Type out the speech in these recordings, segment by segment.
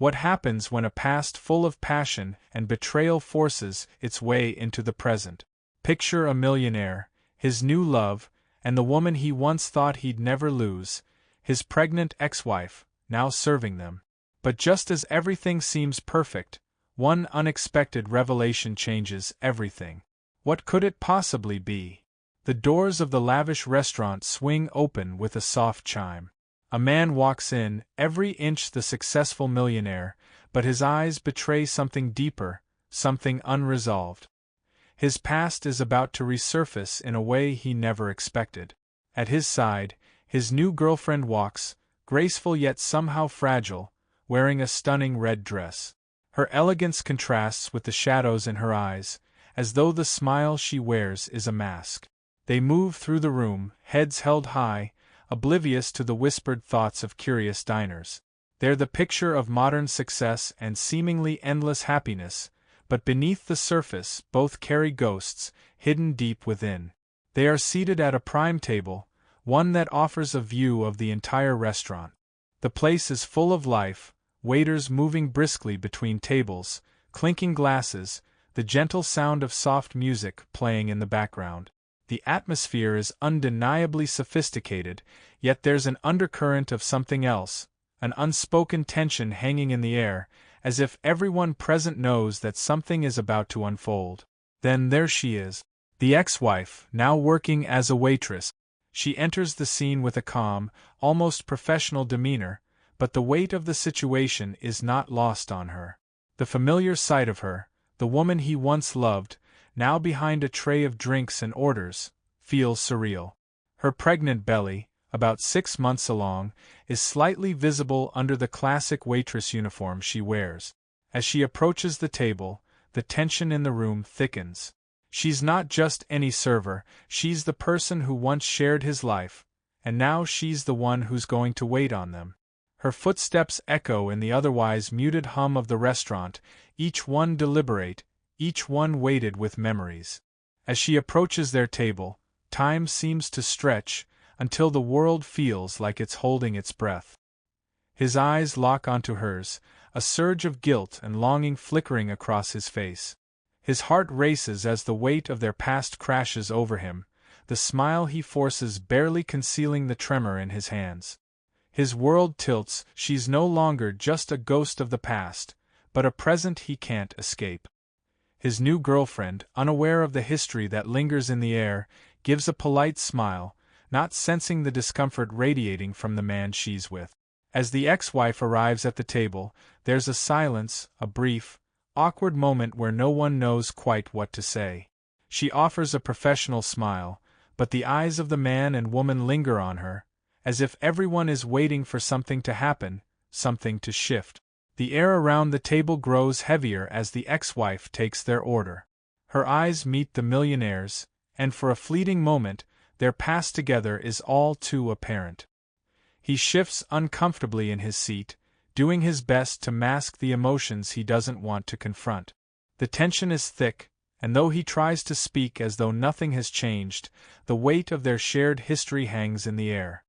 What happens when a past full of passion and betrayal forces its way into the present? Picture a millionaire, his new love, and the woman he once thought he'd never lose, his pregnant ex-wife, now serving them. But just as everything seems perfect, one unexpected revelation changes everything. What could it possibly be? The doors of the lavish restaurant swing open with a soft chime. A man walks in, every inch the successful millionaire, but his eyes betray something deeper, something unresolved. His past is about to resurface in a way he never expected. At his side, his new girlfriend walks, graceful yet somehow fragile, wearing a stunning red dress. Her elegance contrasts with the shadows in her eyes, as though the smile she wears is a mask. They move through the room, heads held high, oblivious to the whispered thoughts of curious diners. They're the picture of modern success and seemingly endless happiness, but beneath the surface both carry ghosts, hidden deep within. They are seated at a prime table, one that offers a view of the entire restaurant. The place is full of life, waiters moving briskly between tables, clinking glasses, the gentle sound of soft music playing in the background. The atmosphere is undeniably sophisticated, yet there's an undercurrent of something else, an unspoken tension hanging in the air, as if everyone present knows that something is about to unfold. Then there she is, the ex-wife, now working as a waitress. She enters the scene with a calm, almost professional demeanor, but the weight of the situation is not lost on her. The familiar sight of her, the woman he once loved, now behind a tray of drinks and orders, feels surreal. Her pregnant belly, about 6 months along, is slightly visible under the classic waitress uniform she wears. As she approaches the table, the tension in the room thickens. She's not just any server, she's the person who once shared his life, and now she's the one who's going to wait on them. Her footsteps echo in the otherwise muted hum of the restaurant, each one deliberate, each one weighted with memories. As she approaches their table, time seems to stretch, until the world feels like it's holding its breath. His eyes lock onto hers, a surge of guilt and longing flickering across his face. His heart races as the weight of their past crashes over him, the smile he forces barely concealing the tremor in his hands. His world tilts, she's no longer just a ghost of the past, but a present he can't escape. His new girlfriend, unaware of the history that lingers in the air, gives a polite smile, not sensing the discomfort radiating from the man she's with. As the ex-wife arrives at the table, there's a silence, a brief, awkward moment where no one knows quite what to say. She offers a professional smile, but the eyes of the man and woman linger on her, as if everyone is waiting for something to happen, something to shift. The air around the table grows heavier as the ex-wife takes their order. Her eyes meet the millionaire's, and for a fleeting moment, their past together is all too apparent. He shifts uncomfortably in his seat, doing his best to mask the emotions he doesn't want to confront. The tension is thick, and though he tries to speak as though nothing has changed, the weight of their shared history hangs in the air.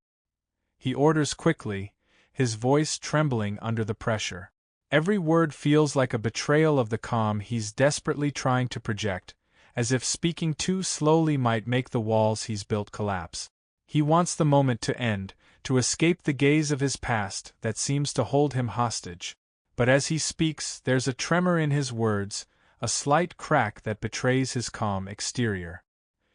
He orders quickly, his voice trembling under the pressure. Every word feels like a betrayal of the calm he's desperately trying to project, as if speaking too slowly might make the walls he's built collapse. He wants the moment to end, to escape the gaze of his past that seems to hold him hostage. But as he speaks, there's a tremor in his words, a slight crack that betrays his calm exterior.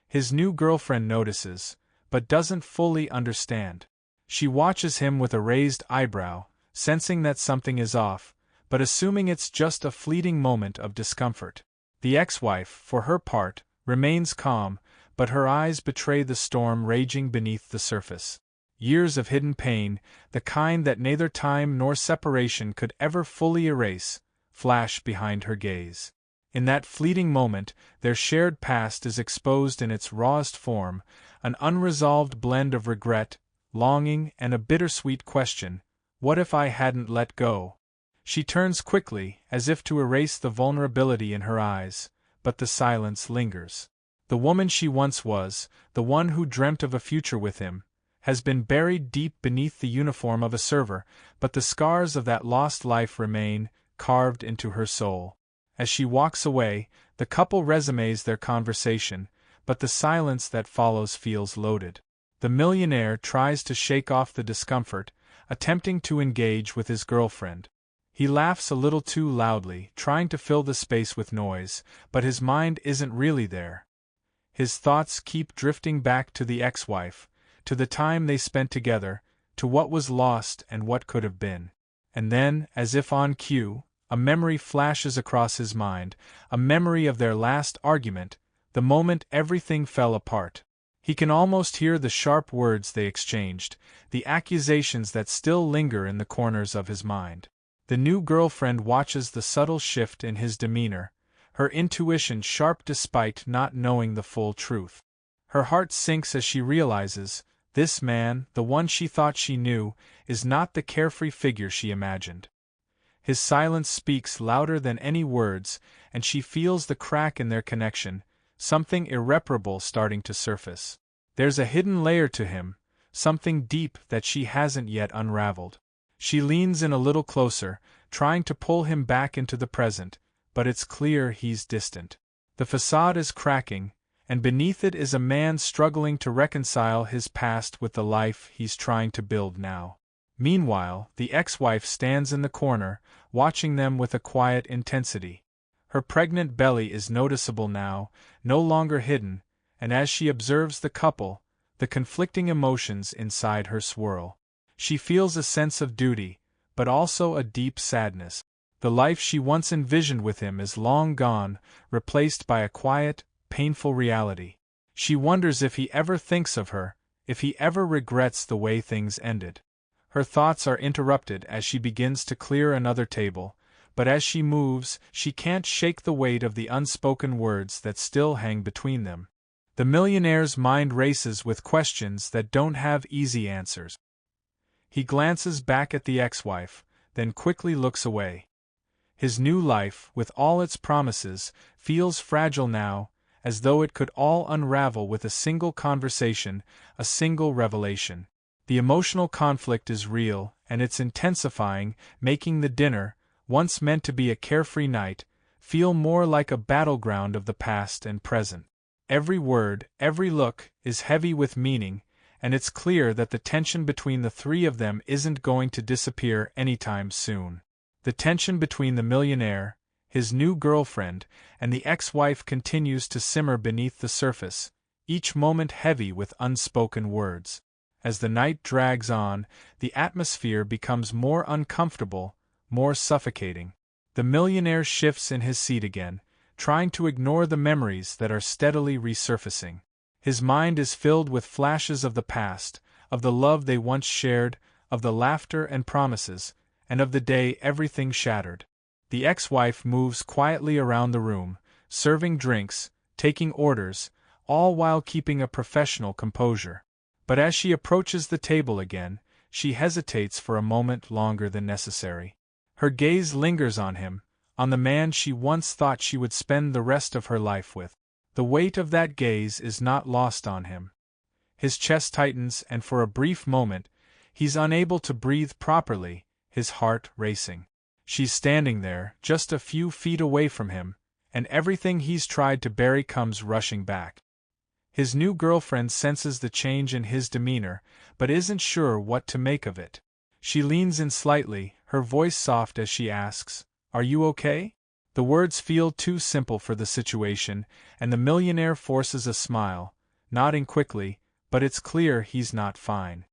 His new girlfriend notices, but doesn't fully understand. She watches him with a raised eyebrow, sensing that something is off, but assuming it's just a fleeting moment of discomfort. The ex-wife, for her part, remains calm, but her eyes betray the storm raging beneath the surface. Years of hidden pain, the kind that neither time nor separation could ever fully erase, flash behind her gaze. In that fleeting moment, their shared past is exposed in its rawest form, an unresolved blend of regret, longing, and a bittersweet question: what if I hadn't let go? She turns quickly, as if to erase the vulnerability in her eyes, but the silence lingers. The woman she once was, the one who dreamt of a future with him, has been buried deep beneath the uniform of a server, but the scars of that lost life remain, carved into her soul. As she walks away, the couple resumes their conversation, but the silence that follows feels loaded. The millionaire tries to shake off the discomfort, attempting to engage with his girlfriend. He laughs a little too loudly, trying to fill the space with noise, but his mind isn't really there. His thoughts keep drifting back to the ex-wife, to the time they spent together, to what was lost and what could have been. And then, as if on cue, a memory flashes across his mind, a memory of their last argument, the moment everything fell apart. He can almost hear the sharp words they exchanged, the accusations that still linger in the corners of his mind. The new girlfriend watches the subtle shift in his demeanor, her intuition sharp despite not knowing the full truth. Her heart sinks as she realizes, this man, the one she thought she knew, is not the carefree figure she imagined. His silence speaks louder than any words, and she feels the crack in their connection, something irreparable starting to surface. There's a hidden layer to him, something deep that she hasn't yet unraveled. She leans in a little closer, trying to pull him back into the present, but it's clear he's distant. The facade is cracking, and beneath it is a man struggling to reconcile his past with the life he's trying to build now. Meanwhile, the ex-wife stands in the corner, watching them with a quiet intensity. Her pregnant belly is noticeable now, no longer hidden, and as she observes the couple, the conflicting emotions inside her swirl. She feels a sense of duty, but also a deep sadness. The life she once envisioned with him is long gone, replaced by a quiet, painful reality. She wonders if he ever thinks of her, if he ever regrets the way things ended. Her thoughts are interrupted as she begins to clear another table, but as she moves, she can't shake the weight of the unspoken words that still hang between them. The millionaire's mind races with questions that don't have easy answers. He glances back at the ex-wife, then quickly looks away. His new life, with all its promises, feels fragile now, as though it could all unravel with a single conversation, a single revelation. The emotional conflict is real, and it's intensifying, making the dinner, once meant to be a carefree night, feel more like a battleground of the past and present. Every word, every look, is heavy with meaning, and it's clear that the tension between the three of them isn't going to disappear anytime soon. The tension between the millionaire, his new girlfriend, and the ex-wife continues to simmer beneath the surface, each moment heavy with unspoken words. As the night drags on, the atmosphere becomes more uncomfortable, more suffocating. The millionaire shifts in his seat again, trying to ignore the memories that are steadily resurfacing. His mind is filled with flashes of the past, of the love they once shared, of the laughter and promises, and of the day everything shattered. The ex-wife moves quietly around the room, serving drinks, taking orders, all while keeping a professional composure. But as she approaches the table again, she hesitates for a moment longer than necessary. Her gaze lingers on him, on the man she once thought she would spend the rest of her life with. The weight of that gaze is not lost on him. His chest tightens, and for a brief moment, he's unable to breathe properly, his heart racing. She's standing there, just a few feet away from him, and everything he's tried to bury comes rushing back. His new girlfriend senses the change in his demeanor, but isn't sure what to make of it. She leans in slightly, her voice soft as she asks, "Are you okay?" The words feel too simple for the situation, and the millionaire forces a smile, nodding quickly, but it's clear he's not fine.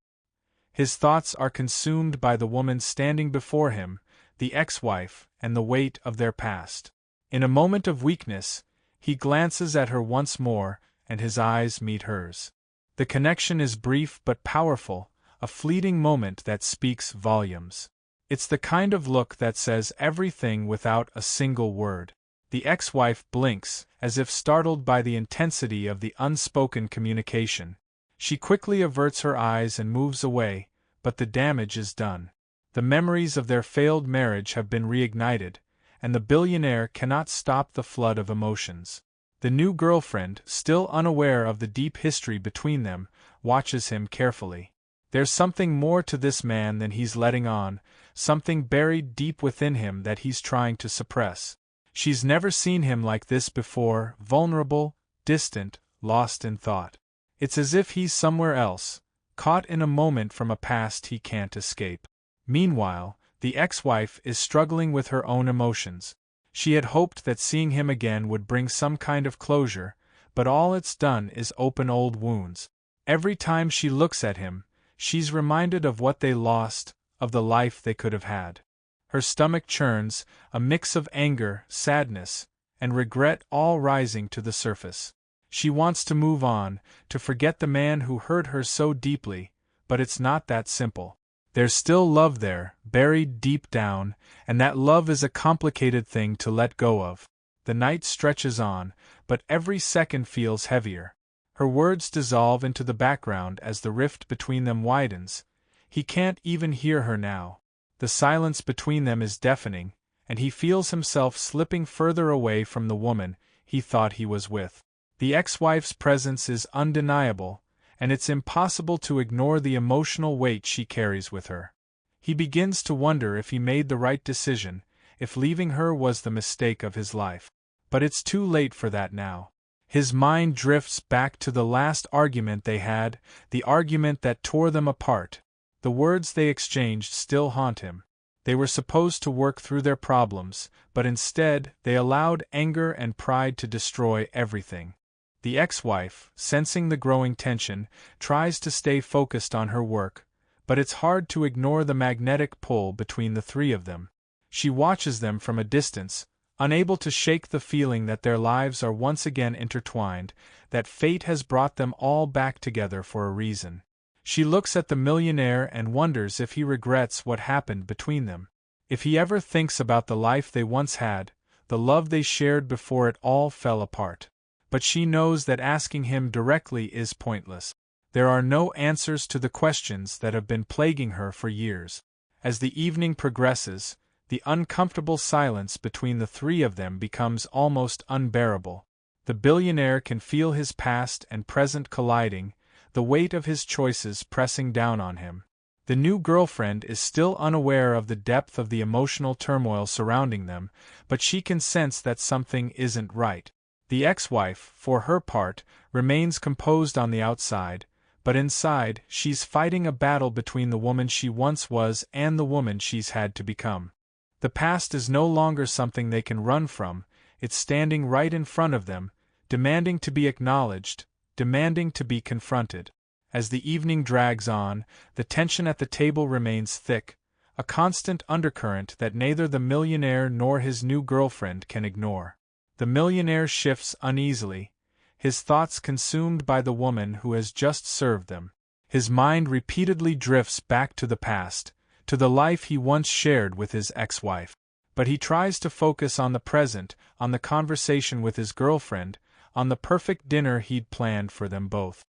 His thoughts are consumed by the woman standing before him, the ex-wife, and the weight of their past. In a moment of weakness, he glances at her once more, and his eyes meet hers. The connection is brief but powerful, a fleeting moment that speaks volumes. It's the kind of look that says everything without a single word. The ex-wife blinks, as if startled by the intensity of the unspoken communication. She quickly averts her eyes and moves away, but the damage is done. The memories of their failed marriage have been reignited, and the billionaire cannot stop the flood of emotions. The new girlfriend, still unaware of the deep history between them, watches him carefully. There's something more to this man than he's letting on, something buried deep within him that he's trying to suppress. She's never seen him like this before, vulnerable, distant, lost in thought. It's as if he's somewhere else, caught in a moment from a past he can't escape. Meanwhile, the ex-wife is struggling with her own emotions. She had hoped that seeing him again would bring some kind of closure, but all it's done is open old wounds. Every time she looks at him, she's reminded of what they lost, of the life they could have had. Her stomach churns, a mix of anger, sadness, and regret all rising to the surface. She wants to move on, to forget the man who hurt her so deeply, but it's not that simple. There's still love there, buried deep down, and that love is a complicated thing to let go of. The night stretches on, but every second feels heavier. Her words dissolve into the background as the rift between them widens. He can't even hear her now. The silence between them is deafening, and he feels himself slipping further away from the woman he thought he was with. The ex-wife's presence is undeniable, and it's impossible to ignore the emotional weight she carries with her. He begins to wonder if he made the right decision, if leaving her was the mistake of his life. But it's too late for that now. His mind drifts back to the last argument they had, the argument that tore them apart. The words they exchanged still haunt him. They were supposed to work through their problems, but instead they allowed anger and pride to destroy everything. The ex-wife, sensing the growing tension, tries to stay focused on her work, but it's hard to ignore the magnetic pull between the three of them. She watches them from a distance, unable to shake the feeling that their lives are once again intertwined, that fate has brought them all back together for a reason. She looks at the millionaire and wonders if he regrets what happened between them. If he ever thinks about the life they once had, the love they shared before it all fell apart. But she knows that asking him directly is pointless. There are no answers to the questions that have been plaguing her for years. As the evening progresses, the uncomfortable silence between the three of them becomes almost unbearable. The billionaire can feel his past and present colliding, the weight of his choices pressing down on him. The new girlfriend is still unaware of the depth of the emotional turmoil surrounding them, but she can sense that something isn't right. The ex-wife, for her part, remains composed on the outside, but inside, she's fighting a battle between the woman she once was and the woman she's had to become. The past is no longer something they can run from, it's standing right in front of them, demanding to be acknowledged, demanding to be confronted. As the evening drags on, the tension at the table remains thick, a constant undercurrent that neither the millionaire nor his new girlfriend can ignore. The millionaire shifts uneasily, his thoughts consumed by the woman who has just served them. His mind repeatedly drifts back to the past, to the life he once shared with his ex-wife. But he tries to focus on the present, on the conversation with his girlfriend, on the perfect dinner he'd planned for them both.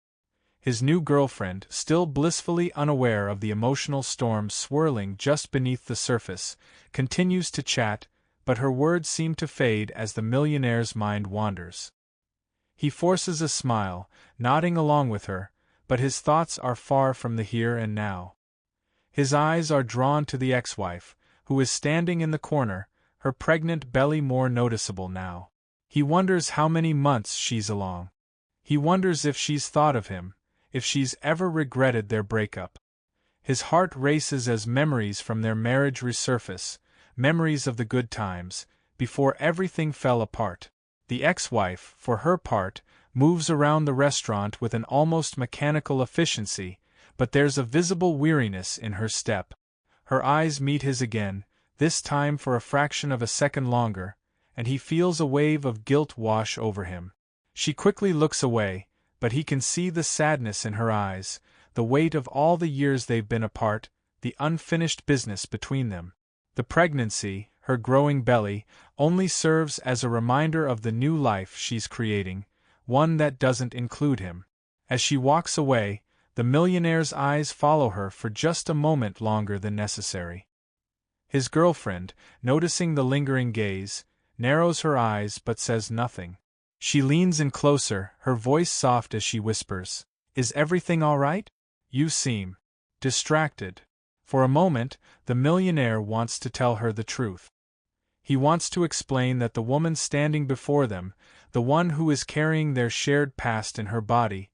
His new girlfriend, still blissfully unaware of the emotional storm swirling just beneath the surface, continues to chat, but her words seem to fade as the millionaire's mind wanders. He forces a smile, nodding along with her, but his thoughts are far from the here and now. His eyes are drawn to the ex-wife, who is standing in the corner, her pregnant belly more noticeable now. He wonders how many months she's along. He wonders if she's thought of him, if she's ever regretted their breakup. His heart races as memories from their marriage resurface, memories of the good times, before everything fell apart. The ex-wife, for her part, moves around the restaurant with an almost mechanical efficiency, but there's a visible weariness in her step. Her eyes meet his again, this time for a fraction of a second longer, and he feels a wave of guilt wash over him. She quickly looks away, but he can see the sadness in her eyes, the weight of all the years they've been apart, the unfinished business between them. The pregnancy, her growing belly, only serves as a reminder of the new life she's creating, one that doesn't include him. As she walks away, the millionaire's eyes follow her for just a moment longer than necessary. His girlfriend, noticing the lingering gaze, narrows her eyes but says nothing. She leans in closer, her voice soft as she whispers, "Is everything all right? You seem distracted. For a moment, the millionaire wants to tell her the truth. He wants to explain that the woman standing before them, the one who is carrying their shared past in her body,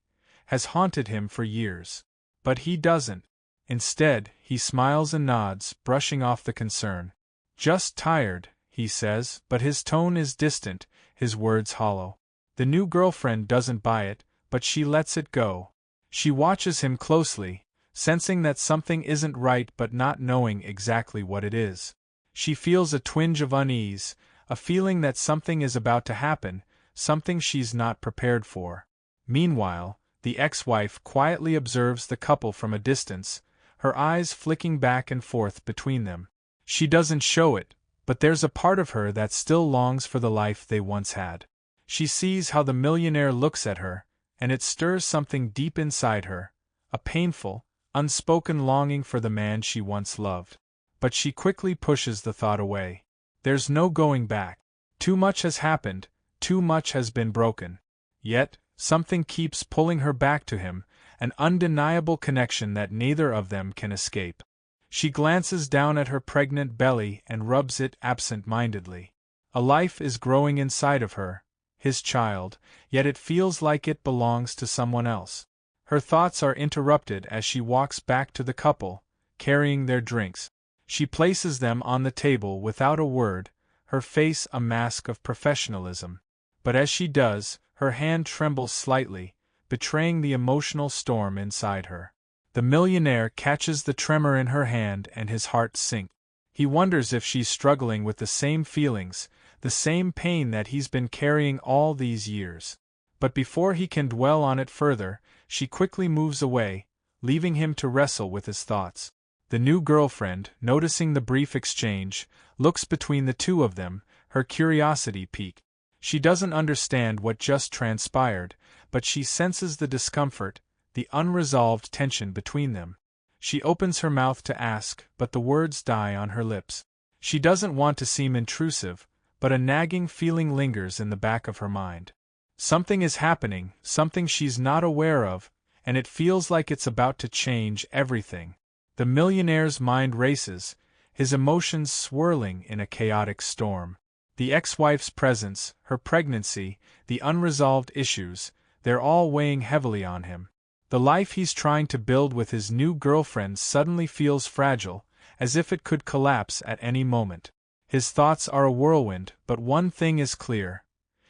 has haunted him for years. But he doesn't. Instead, he smiles and nods, brushing off the concern. "Just tired," he says, but his tone is distant, his words hollow. The new girlfriend doesn't buy it, but she lets it go. She watches him closely, sensing that something isn't right but not knowing exactly what it is. She feels a twinge of unease, a feeling that something is about to happen, something she's not prepared for. Meanwhile, the ex-wife quietly observes the couple from a distance, her eyes flicking back and forth between them. She doesn't show it, but there's a part of her that still longs for the life they once had. She sees how the millionaire looks at her, and it stirs something deep inside her, a painful, unspoken longing for the man she once loved. But she quickly pushes the thought away. There's no going back. Too much has happened, too much has been broken. Yet, something keeps pulling her back to him, an undeniable connection that neither of them can escape. She glances down at her pregnant belly and rubs it absent-mindedly. A life is growing inside of her, his child, yet it feels like it belongs to someone else. Her thoughts are interrupted as she walks back to the couple, carrying their drinks. She places them on the table without a word, her face a mask of professionalism. But as she does, her hand trembles slightly, betraying the emotional storm inside her. The millionaire catches the tremor in her hand and his heart sinks. He wonders if she's struggling with the same feelings, the same pain that he's been carrying all these years. But before he can dwell on it further, she quickly moves away, leaving him to wrestle with his thoughts. The new girlfriend, noticing the brief exchange, looks between the two of them, her curiosity piqued. She doesn't understand what just transpired, but she senses the discomfort, the unresolved tension between them. She opens her mouth to ask, but the words die on her lips. She doesn't want to seem intrusive, but a nagging feeling lingers in the back of her mind. Something is happening, something she's not aware of, and it feels like it's about to change everything. The millionaire's mind races, his emotions swirling in a chaotic storm. The ex-wife's presence, her pregnancy, the unresolved issues, they're all weighing heavily on him. The life he's trying to build with his new girlfriend suddenly feels fragile, as if it could collapse at any moment. His thoughts are a whirlwind, but one thing is clear.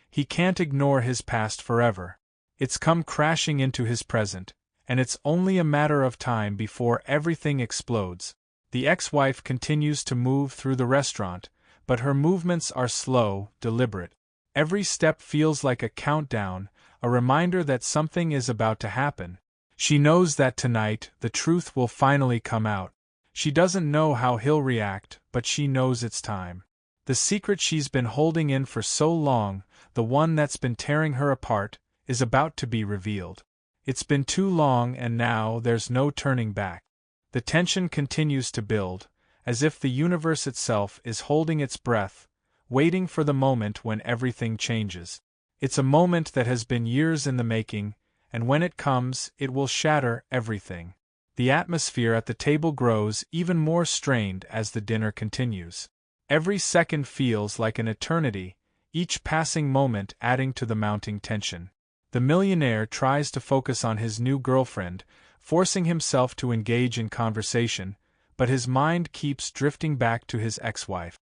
He can't ignore his past forever. It's come crashing into his present, and it's only a matter of time before everything explodes. The ex-wife continues to move through the restaurant, but her movements are slow, deliberate. Every step feels like a countdown, a reminder that something is about to happen. She knows that tonight the truth will finally come out. She doesn't know how he'll react, but she knows it's time. The secret she's been holding in for so long, the one that's been tearing her apart, is about to be revealed. It's been too long and now there's no turning back. The tension continues to build, as if the universe itself is holding its breath, waiting for the moment when everything changes. It's a moment that has been years in the making, and when it comes, it will shatter everything. The atmosphere at the table grows even more strained as the dinner continues. Every second feels like an eternity, each passing moment adding to the mounting tension. The millionaire tries to focus on his new girlfriend, forcing himself to engage in conversation, but his mind keeps drifting back to his ex-wife.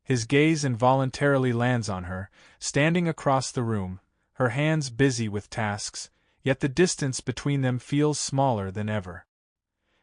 His gaze involuntarily lands on her, standing across the room, her hands busy with tasks, yet the distance between them feels smaller than ever.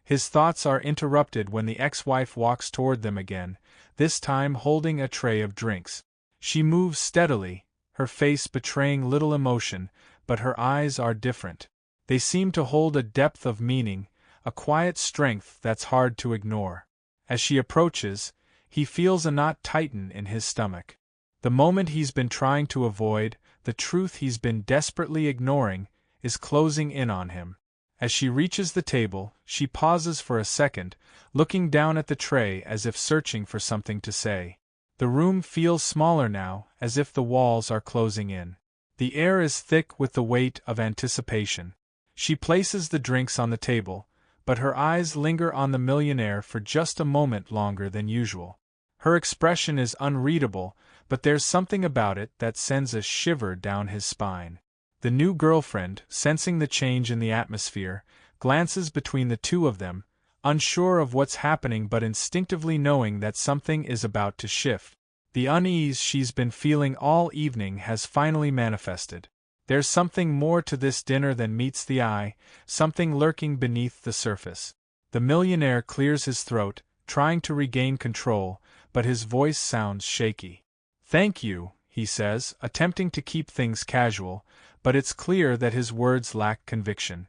His thoughts are interrupted when the ex-wife walks toward them again, this time holding a tray of drinks. She moves steadily, her face betraying little emotion, but her eyes are different. They seem to hold a depth of meaning, a quiet strength that's hard to ignore. As she approaches, he feels a knot tighten in his stomach. The moment he's been trying to avoid, the truth he's been desperately ignoring, is closing in on him. As she reaches the table, she pauses for a second, looking down at the tray as if searching for something to say. The room feels smaller now, as if the walls are closing in. The air is thick with the weight of anticipation. She places the drinks on the table, but her eyes linger on the millionaire for just a moment longer than usual. Her expression is unreadable, but there's something about it that sends a shiver down his spine. The new girlfriend, sensing the change in the atmosphere, glances between the two of them, unsure of what's happening but instinctively knowing that something is about to shift. The unease she's been feeling all evening has finally manifested. There's something more to this dinner than meets the eye, something lurking beneath the surface. The millionaire clears his throat, trying to regain control, but his voice sounds shaky. "Thank you," he says, attempting to keep things casual, but it's clear that his words lack conviction.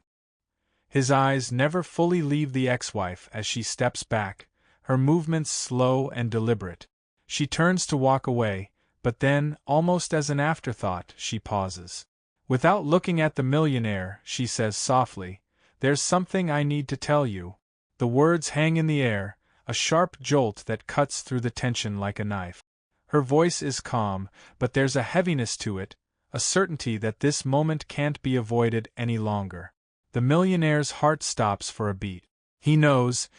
His eyes never fully leave the ex-wife as she steps back, her movements slow and deliberate. She turns to walk away, but then, almost as an afterthought, she pauses. Without looking at the millionaire, she says softly, "There's something I need to tell you." The words hang in the air, a sharp jolt that cuts through the tension like a knife. Her voice is calm, but there's a heaviness to it, a certainty that this moment can't be avoided any longer. The millionaire's heart stops for a beat. He knows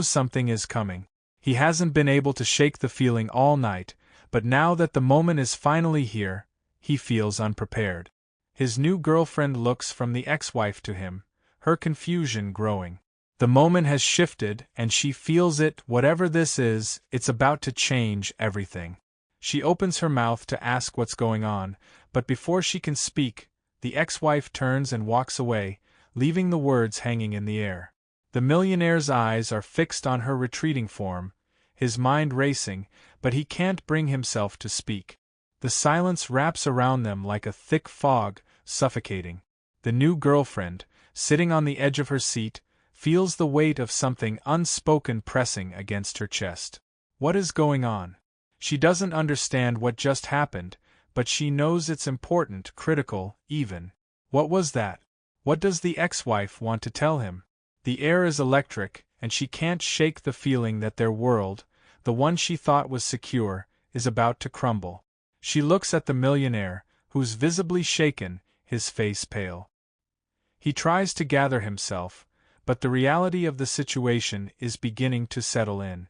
something is coming. He hasn't been able to shake the feeling all night, but now that the moment is finally here, he feels unprepared. His new girlfriend looks from the ex-wife to him, her confusion growing. The moment has shifted, and she feels it. Whatever this is, it's about to change everything. She opens her mouth to ask what's going on, but before she can speak, the ex-wife turns and walks away, leaving the words hanging in the air. The millionaire's eyes are fixed on her retreating form, his mind racing, but he can't bring himself to speak. The silence wraps around them like a thick fog, suffocating. The new girlfriend, sitting on the edge of her seat, feels the weight of something unspoken pressing against her chest. What is going on? She doesn't understand what just happened, but she knows it's important, critical, even. What was that? What does the ex-wife want to tell him? The air is electric, and she can't shake the feeling that their world, the one she thought was secure, is about to crumble. She looks at the millionaire, who's visibly shaken, his face pale. He tries to gather himself, but the reality of the situation is beginning to settle in.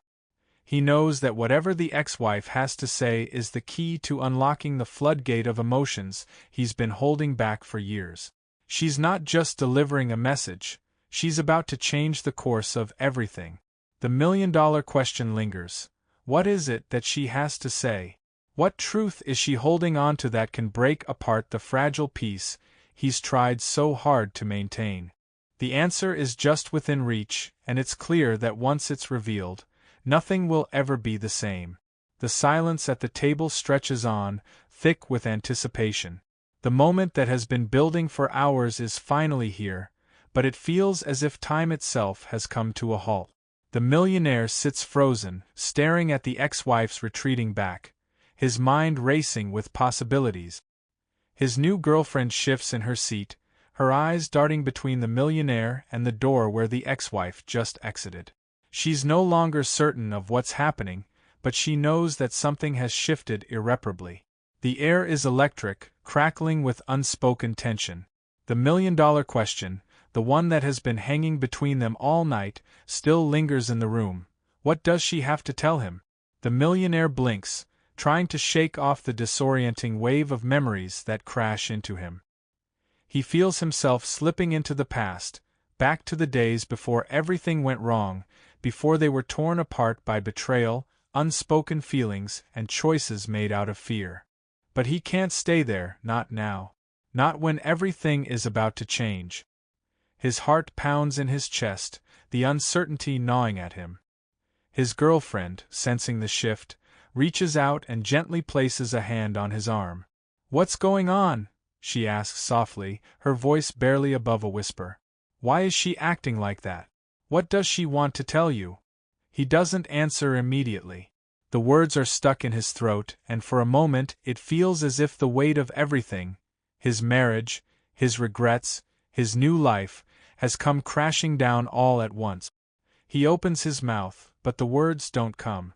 He knows that whatever the ex-wife has to say is the key to unlocking the floodgate of emotions he's been holding back for years. She's not just delivering a message, she's about to change the course of everything. The million-dollar question lingers. What is it that she has to say? What truth is she holding on to that can break apart the fragile peace he's tried so hard to maintain? The answer is just within reach, and it's clear that once it's revealed, nothing will ever be the same. The silence at the table stretches on, thick with anticipation. The moment that has been building for hours is finally here, but it feels as if time itself has come to a halt. The millionaire sits frozen, staring at the ex-wife's retreating back, his mind racing with possibilities. His new girlfriend shifts in her seat, her eyes darting between the millionaire and the door where the ex-wife just exited. She's no longer certain of what's happening, but she knows that something has shifted irreparably. The air is electric, crackling with unspoken tension. The million-dollar question, the one that has been hanging between them all night, still lingers in the room. What does she have to tell him? The millionaire blinks, trying to shake off the disorienting wave of memories that crash into him. He feels himself slipping into the past, back to the days before everything went wrong, before they were torn apart by betrayal, unspoken feelings, and choices made out of fear. But he can't stay there, not now. Not when everything is about to change. His heart pounds in his chest, the uncertainty gnawing at him. His girlfriend, sensing the shift, reaches out and gently places a hand on his arm. "What's going on?" she asks softly, her voice barely above a whisper. "Why is she acting like that? What does she want to tell you?" He doesn't answer immediately. The words are stuck in his throat, and for a moment it feels as if the weight of everything, his marriage, his regrets, his new life, has come crashing down all at once. He opens his mouth, but the words don't come.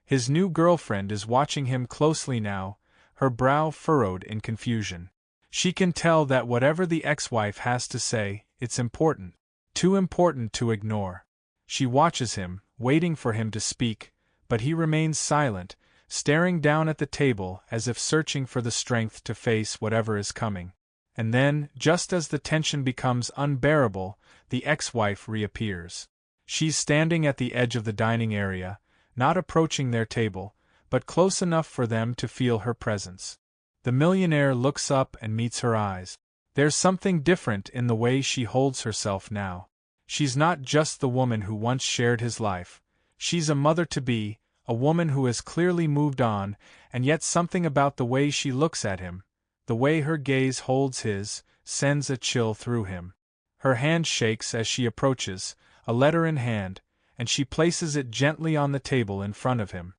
His new girlfriend is watching him closely now, her brow furrowed in confusion. She can tell that whatever the ex-wife has to say, it's important. too important to ignore. She watches him, waiting for him to speak, but he remains silent, staring down at the table as if searching for the strength to face whatever is coming. And then, just as the tension becomes unbearable, the ex-wife reappears. She's standing at the edge of the dining area, not approaching their table, but close enough for them to feel her presence. The millionaire looks up and meets her eyes. There's something different in the way she holds herself now. She's not just the woman who once shared his life. She's a mother-to-be, a woman who has clearly moved on, and yet something about the way she looks at him, the way her gaze holds his, sends a chill through him. Her hand shakes as she approaches, a letter in hand, and she places it gently on the table in front of him.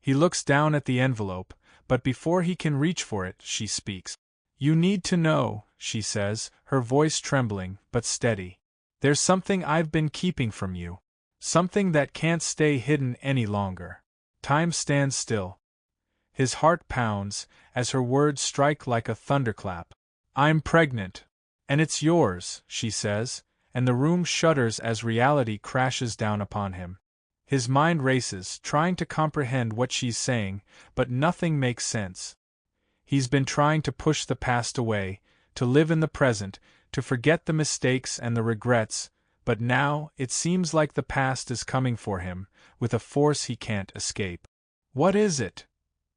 He looks down at the envelope, but before he can reach for it, she speaks. "You need to know," she says, her voice trembling, but steady. "There's something I've been keeping from you. Something that can't stay hidden any longer." Time stands still. His heart pounds, as her words strike like a thunderclap. "I'm pregnant. And it's yours," she says, and the room shudders as reality crashes down upon him. His mind races, trying to comprehend what she's saying, but nothing makes sense. He's been trying to push the past away, to live in the present, to forget the mistakes and the regrets, but now it seems like the past is coming for him, with a force he can't escape. "What is it?"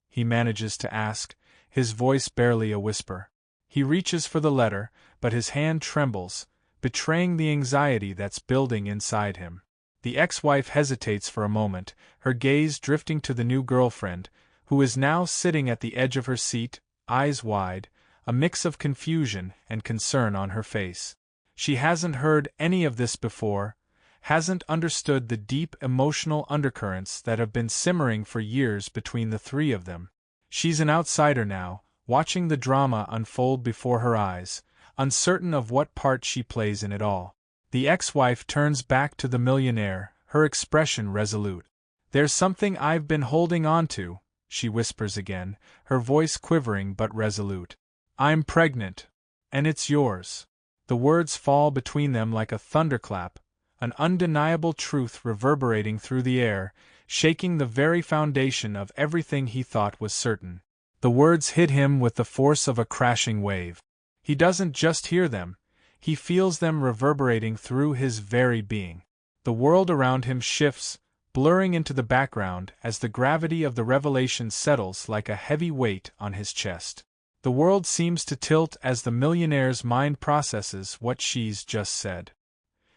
he manages to ask, his voice barely a whisper. He reaches for the letter, but his hand trembles, betraying the anxiety that's building inside him. The ex-wife hesitates for a moment, her gaze drifting to the new girlfriend, who is now sitting at the edge of her seat, eyes wide, a mix of confusion and concern on her face. She hasn't heard any of this before, hasn't understood the deep emotional undercurrents that have been simmering for years between the three of them. She's an outsider now, watching the drama unfold before her eyes, uncertain of what part she plays in it all. The ex-wife turns back to the millionaire, her expression resolute. "There's something I've been holding on to," she whispers again, her voice quivering but resolute. "I'm pregnant. And it's yours." The words fall between them like a thunderclap, an undeniable truth reverberating through the air, shaking the very foundation of everything he thought was certain. The words hit him with the force of a crashing wave. He doesn't just hear them, he feels them reverberating through his very being. The world around him shifts, blurring into the background as the gravity of the revelation settles like a heavy weight on his chest. The world seems to tilt as the millionaire's mind processes what she's just said.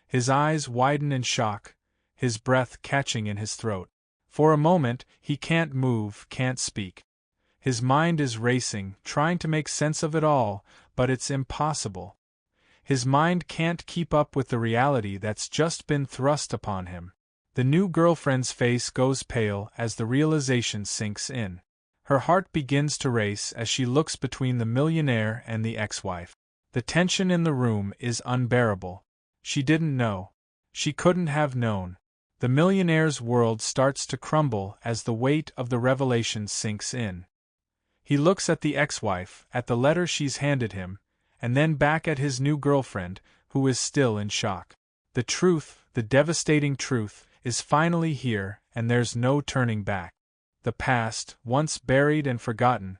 His eyes widen in shock, his breath catching in his throat. For a moment, he can't move, can't speak. His mind is racing, trying to make sense of it all, but it's impossible. His mind can't keep up with the reality that's just been thrust upon him. The new girlfriend's face goes pale as the realization sinks in. Her heart begins to race as she looks between the millionaire and the ex-wife. The tension in the room is unbearable. She didn't know. She couldn't have known. The millionaire's world starts to crumble as the weight of the revelation sinks in. He looks at the ex-wife, at the letter she's handed him, and then back at his new girlfriend, who is still in shock. The truth, the devastating truth, is finally here, and there's no turning back. The past, once buried and forgotten,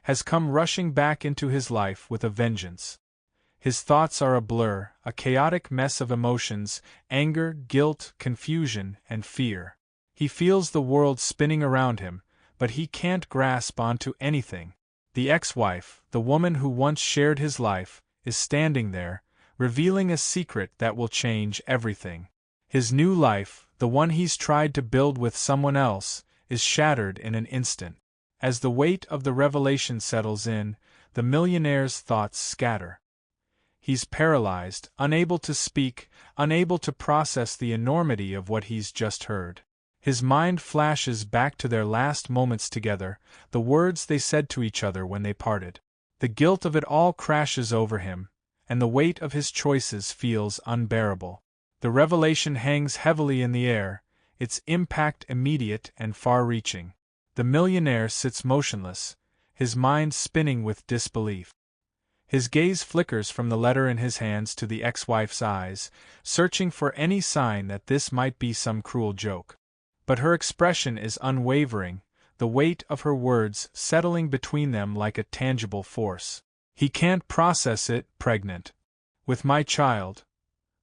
has come rushing back into his life with a vengeance. His thoughts are a blur, a chaotic mess of emotions, anger, guilt, confusion, and fear. He feels the world spinning around him, but he can't grasp onto anything. The ex-wife, the woman who once shared his life, is standing there, revealing a secret that will change everything. His new life, the one he's tried to build with someone else, is shattered in an instant. As the weight of the revelation settles in, the millionaire's thoughts scatter. He's paralyzed, unable to speak, unable to process the enormity of what he's just heard. His mind flashes back to their last moments together, the words they said to each other when they parted. The guilt of it all crashes over him, and the weight of his choices feels unbearable. The revelation hangs heavily in the air, its impact immediate and far-reaching. The millionaire sits motionless, his mind spinning with disbelief. His gaze flickers from the letter in his hands to the ex-wife's eyes, searching for any sign that this might be some cruel joke. But her expression is unwavering, the weight of her words settling between them like a tangible force. He can't process it, pregnant. With my child.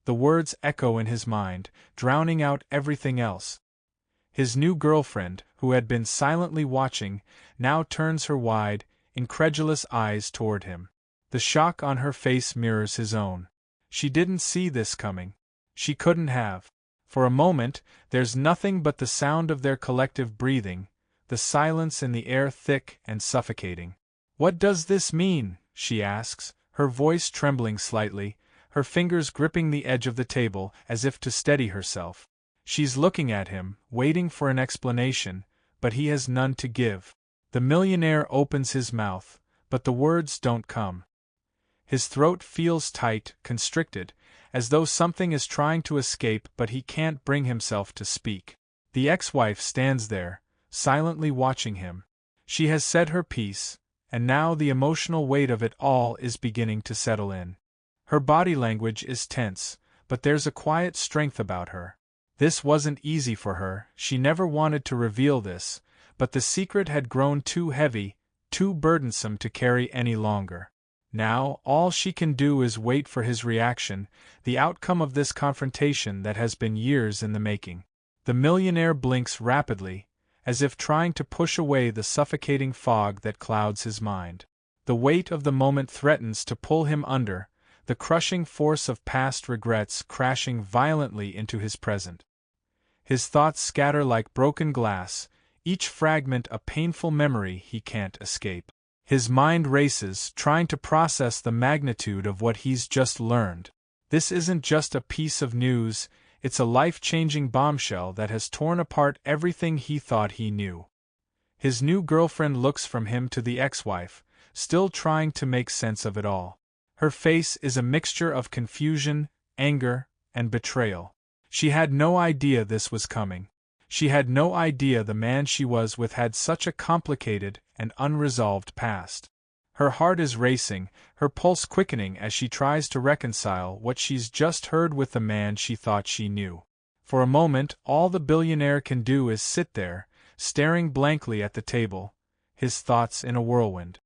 The words echo in his mind, drowning out everything else. His new girlfriend, who had been silently watching, now turns her wide, incredulous eyes toward him. The shock on her face mirrors his own. She didn't see this coming. She couldn't have. For a moment, there's nothing but the sound of their collective breathing, the silence in the air thick and suffocating. "What does this mean?" she asks, her voice trembling slightly, her fingers gripping the edge of the table as if to steady herself. She's looking at him, waiting for an explanation, but he has none to give. The millionaire opens his mouth, but the words don't come. His throat feels tight, constricted, as though something is trying to escape, but he can't bring himself to speak. The ex-wife stands there, silently watching him. She has said her piece, and now the emotional weight of it all is beginning to settle in. Her body language is tense, but there's a quiet strength about her. This wasn't easy for her, she never wanted to reveal this, but the secret had grown too heavy, too burdensome to carry any longer. Now, all she can do is wait for his reaction, the outcome of this confrontation that has been years in the making. The millionaire blinks rapidly, as if trying to push away the suffocating fog that clouds his mind. The weight of the moment threatens to pull him under, the crushing force of past regrets crashing violently into his present. His thoughts scatter like broken glass, each fragment a painful memory he can't escape. His mind races, trying to process the magnitude of what he's just learned. This isn't just a piece of news, it's a life-changing bombshell that has torn apart everything he thought he knew. His new girlfriend looks from him to the ex-wife, still trying to make sense of it all. Her face is a mixture of confusion, anger, and betrayal. She had no idea this was coming. She had no idea the man she was with had such a complicated and unresolved past. Her heart is racing, her pulse quickening as she tries to reconcile what she's just heard with the man she thought she knew. For a moment, all the billionaire can do is sit there, staring blankly at the table, his thoughts in a whirlwind.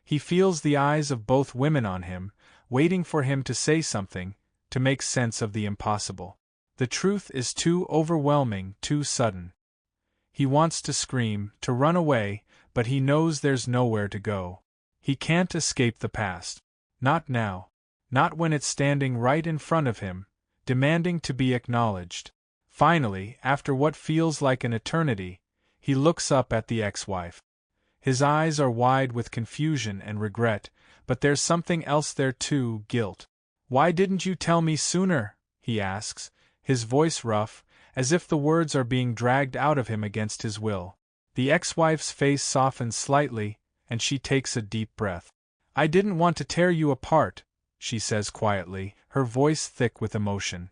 He feels the eyes of both women on him, waiting for him to say something, to make sense of the impossible. The truth is too overwhelming, too sudden. He wants to scream, to run away, but he knows there's nowhere to go. He can't escape the past. Not now. Not when it's standing right in front of him, demanding to be acknowledged. Finally, after what feels like an eternity, he looks up at the ex-wife. His eyes are wide with confusion and regret, but there's something else there too, guilt. "Why didn't you tell me sooner?" he asks, his voice rough, as if the words are being dragged out of him against his will. The ex-wife's face softens slightly, and she takes a deep breath. "I didn't want to tear you apart," she says quietly, her voice thick with emotion.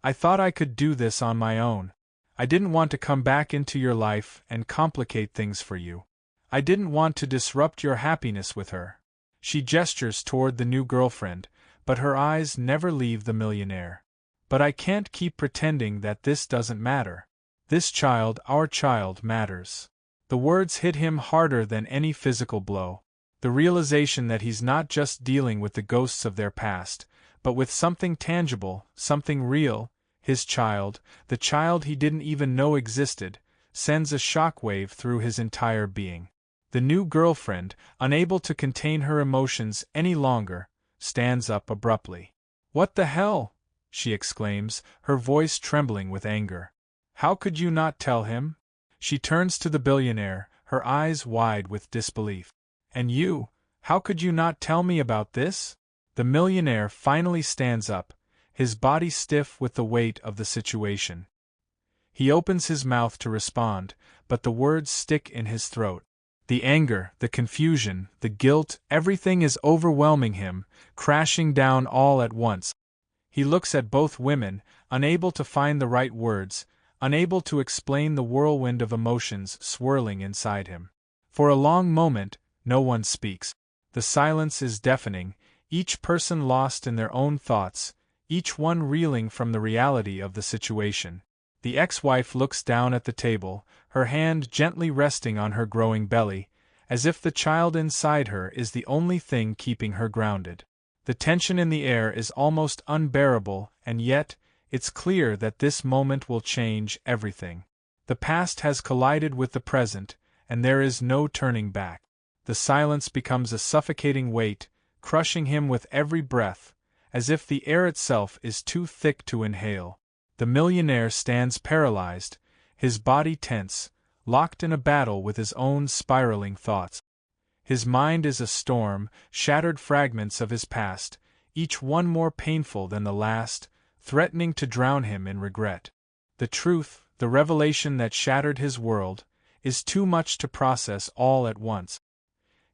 "I thought I could do this on my own. I didn't want to come back into your life and complicate things for you. I didn't want to disrupt your happiness with her." She gestures toward the new girlfriend, but her eyes never leave the millionaire. "But I can't keep pretending that this doesn't matter. This child, our child, matters." The words hit him harder than any physical blow. The realization that he's not just dealing with the ghosts of their past, but with something tangible, something real, his child, the child he didn't even know existed, sends a shockwave through his entire being. The new girlfriend, unable to contain her emotions any longer, stands up abruptly. "What the hell?" she exclaims, her voice trembling with anger. "How could you not tell him?" She turns to the billionaire, her eyes wide with disbelief. "And you, how could you not tell me about this?" The millionaire finally stands up, his body stiff with the weight of the situation. He opens his mouth to respond, but the words stick in his throat. The anger, the confusion, the guilt, everything is overwhelming him, crashing down all at once. He looks at both women, unable to find the right words, unable to explain the whirlwind of emotions swirling inside him. For a long moment, no one speaks. The silence is deafening, each person lost in their own thoughts, each one reeling from the reality of the situation. The ex-wife looks down at the table, her hand gently resting on her growing belly, as if the child inside her is the only thing keeping her grounded. The tension in the air is almost unbearable, and yet, it's clear that this moment will change everything. The past has collided with the present, and there is no turning back. The silence becomes a suffocating weight, crushing him with every breath, as if the air itself is too thick to inhale. The millionaire stands paralyzed, his body tense, locked in a battle with his own spiraling thoughts. His mind is a storm, shattered fragments of his past, each one more painful than the last, threatening to drown him in regret. The truth, the revelation that shattered his world, is too much to process all at once.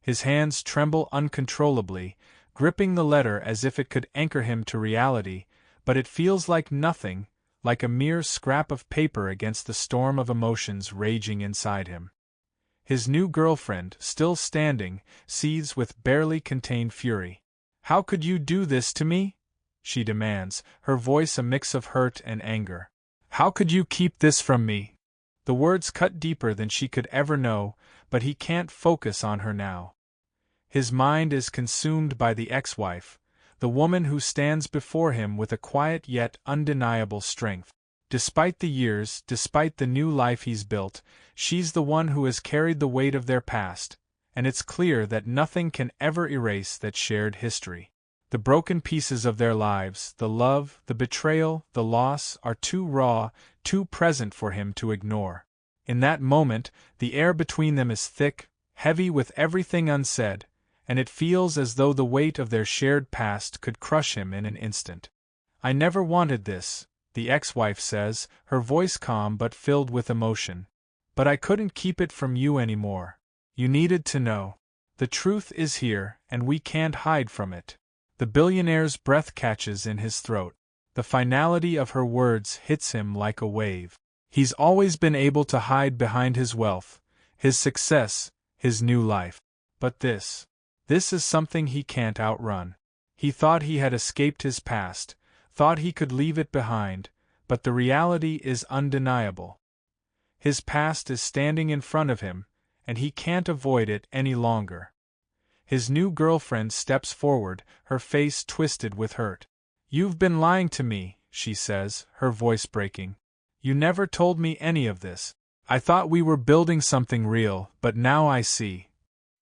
His hands tremble uncontrollably, gripping the letter as if it could anchor him to reality, but it feels like nothing, like a mere scrap of paper against the storm of emotions raging inside him. His new girlfriend, still standing, seethes with barely contained fury. "How could you do this to me?" she demands, her voice a mix of hurt and anger. "How could you keep this from me?" The words cut deeper than she could ever know, but he can't focus on her now. His mind is consumed by the ex-wife, the woman who stands before him with a quiet yet undeniable strength. Despite the years, despite the new life he's built, she's the one who has carried the weight of their past, and it's clear that nothing can ever erase that shared history. The broken pieces of their lives, the love, the betrayal, the loss, are too raw, too present for him to ignore. In that moment, the air between them is thick, heavy with everything unsaid, and it feels as though the weight of their shared past could crush him in an instant. "I never wanted this," the ex-wife says, her voice calm but filled with emotion. "But I couldn't keep it from you anymore. You needed to know. The truth is here, and we can't hide from it." The billionaire's breath catches in his throat. The finality of her words hits him like a wave. He's always been able to hide behind his wealth, his success, his new life. But this is something he can't outrun. He thought he had escaped his past, thought he could leave it behind, but the reality is undeniable. His past is standing in front of him, and he can't avoid it any longer. His new girlfriend steps forward, her face twisted with hurt. "You've been lying to me," she says, her voice breaking. "You never told me any of this. I thought we were building something real, but now I see.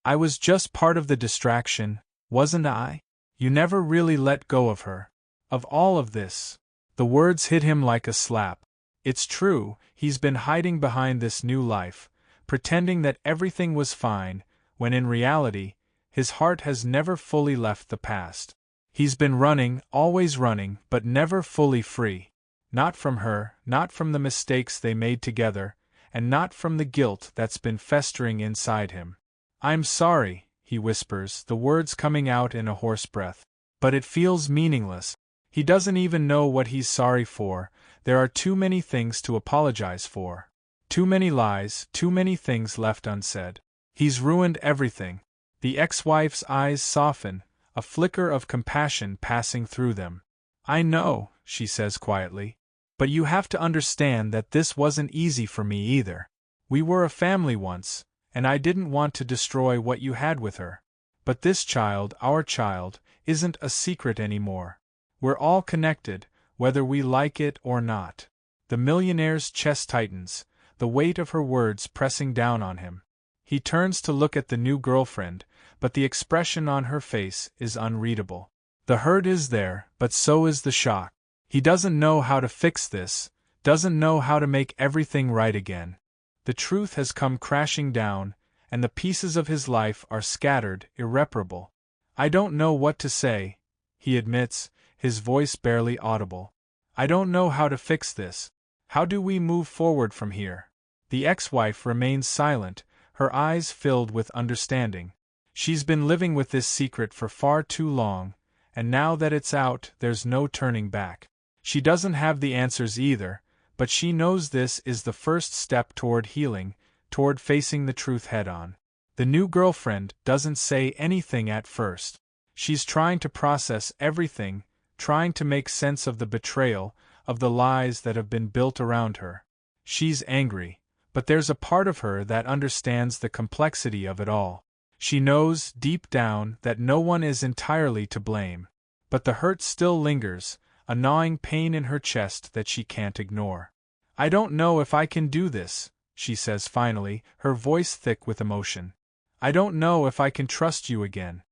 I was just part of the distraction, wasn't I? You never really let go of her. Of all of this." The words hit him like a slap. It's true, he's been hiding behind this new life, pretending that everything was fine, when in reality, his heart has never fully left the past. He's been running, always running, but never fully free. Not from her, not from the mistakes they made together, and not from the guilt that's been festering inside him. "I'm sorry," he whispers, the words coming out in a hoarse breath. But it feels meaningless. He doesn't even know what he's sorry for. There are too many things to apologize for. Too many lies, too many things left unsaid. He's ruined everything. The ex-wife's eyes soften, a flicker of compassion passing through them. "I know," she says quietly. "But you have to understand that this wasn't easy for me either. We were a family once, and I didn't want to destroy what you had with her. But this child, our child, isn't a secret anymore. We're all connected, whether we like it or not." The millionaire's chest tightens, the weight of her words pressing down on him. He turns to look at the new girlfriend, but the expression on her face is unreadable. The hurt is there, but so is the shock. He doesn't know how to fix this, doesn't know how to make everything right again. The truth has come crashing down, and the pieces of his life are scattered, irreparable. "I don't know what to say," he admits, his voice barely audible. "I don't know how to fix this. How do we move forward from here?" The ex-wife remains silent, her eyes filled with understanding. She's been living with this secret for far too long, and now that it's out, there's no turning back. She doesn't have the answers either, but she knows this is the first step toward healing, toward facing the truth head-on. The new girlfriend doesn't say anything at first. She's trying to process everything, trying to make sense of the betrayal, of the lies that have been built around her. She's angry, but there's a part of her that understands the complexity of it all. She knows, deep down, that no one is entirely to blame. But the hurt still lingers, a gnawing pain in her chest that she can't ignore. "I don't know if I can do this," she says finally, her voice thick with emotion. "I don't know if I can trust you again.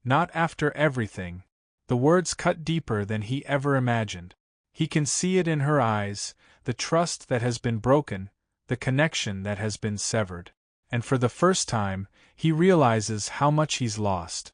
Not after everything." The words cut deeper than he ever imagined. He can see it in her eyes, the trust that has been broken, the connection that has been severed. And for the first time, he realizes how much he's lost.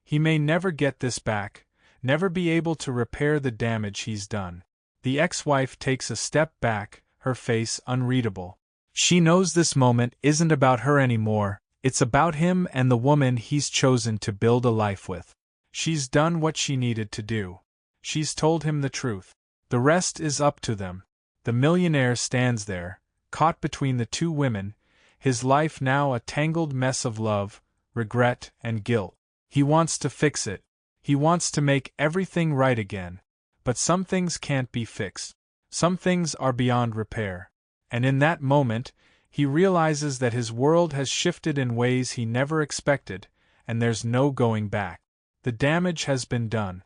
He may never get this back, never be able to repair the damage he's done. The ex-wife takes a step back, her face unreadable. She knows this moment isn't about her anymore, it's about him and the woman he's chosen to build a life with. She's done what she needed to do. She's told him the truth. The rest is up to them. The millionaire stands there, caught between the two women, his life now a tangled mess of love, regret, and guilt. He wants to fix it. He wants to make everything right again. But some things can't be fixed. Some things are beyond repair. And in that moment, he realizes that his world has shifted in ways he never expected, and there's no going back. The damage has been done.